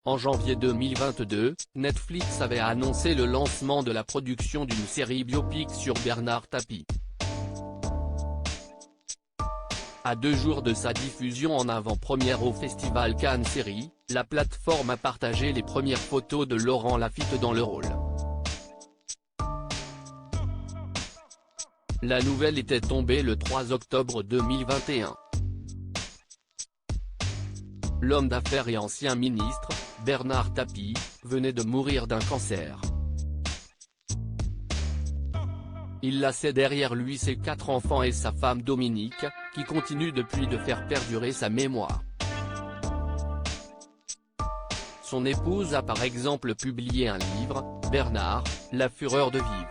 En janvier 2022, Netflix avait annoncé le lancement de la production d'une série biopic sur Bernard Tapie. À 2 jours de sa diffusion en avant-première au Festival Cannes Série, la plateforme a partagé les premières photos de Laurent Lafitte dans le rôle. La nouvelle était tombée le 3 octobre 2021. L'homme d'affaires et ancien ministre, Bernard Tapie, venait de mourir d'un cancer. Il laissait derrière lui ses 4 enfants et sa femme Dominique, qui continue depuis de faire perdurer sa mémoire. Son épouse a par exemple publié un livre, Bernard, la fureur de vivre.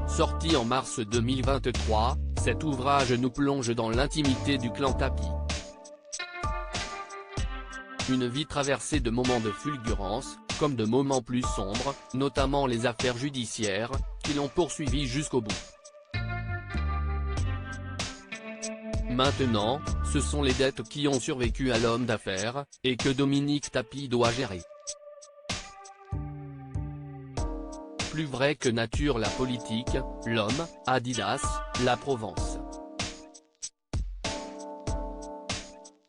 Sorti en mars 2023, cet ouvrage nous plonge dans l'intimité du clan Tapie. Une vie traversée de moments de fulgurance, comme de moments plus sombres, notamment les affaires judiciaires, qui l'ont poursuivi jusqu'au bout. Maintenant, ce sont les dettes qui ont survécu à l'homme d'affaires, et que Dominique Tapie doit gérer. Plus vrai que nature la politique, l'homme, Adidas, la Provence.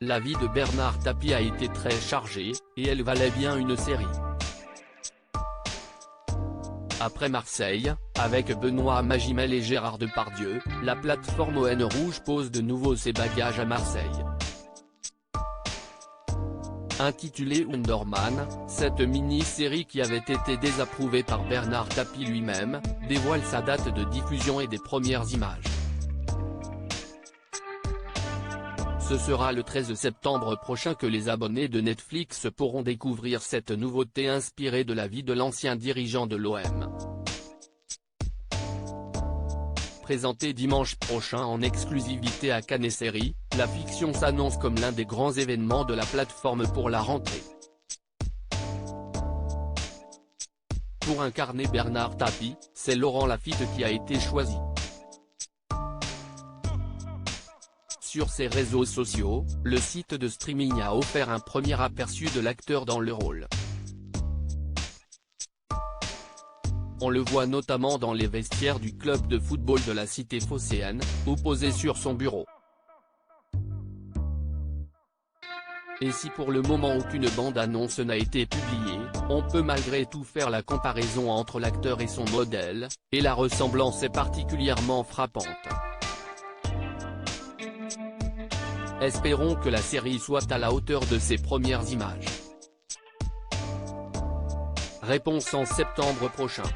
La vie de Bernard Tapie a été très chargée, et elle valait bien une série. Après Marseille, avec Benoît Magimel et Gérard Depardieu, la plateforme ON Rouge pose de nouveau ses bagages à Marseille. Intitulée Wonder Man, cette mini-série qui avait été désapprouvée par Bernard Tapie lui-même, dévoile sa date de diffusion et des premières images. Ce sera le 13 septembre prochain que les abonnés de Netflix pourront découvrir cette nouveauté inspirée de la vie de l'ancien dirigeant de l'OM. Présentée dimanche prochain en exclusivité à Cannes Série, la fiction s'annonce comme l'un des grands événements de la plateforme pour la rentrée. Pour incarner Bernard Tapie, c'est Laurent Lafitte qui a été choisi. Sur ses réseaux sociaux, le site de streaming a offert un premier aperçu de l'acteur dans le rôle. On le voit notamment dans les vestiaires du club de football de la cité phocéenne, ou posé sur son bureau. Et si pour le moment aucune bande-annonce n'a été publiée, on peut malgré tout faire la comparaison entre l'acteur et son modèle, et la ressemblance est particulièrement frappante. Espérons que la série soit à la hauteur de ses premières images. Réponse en septembre prochain.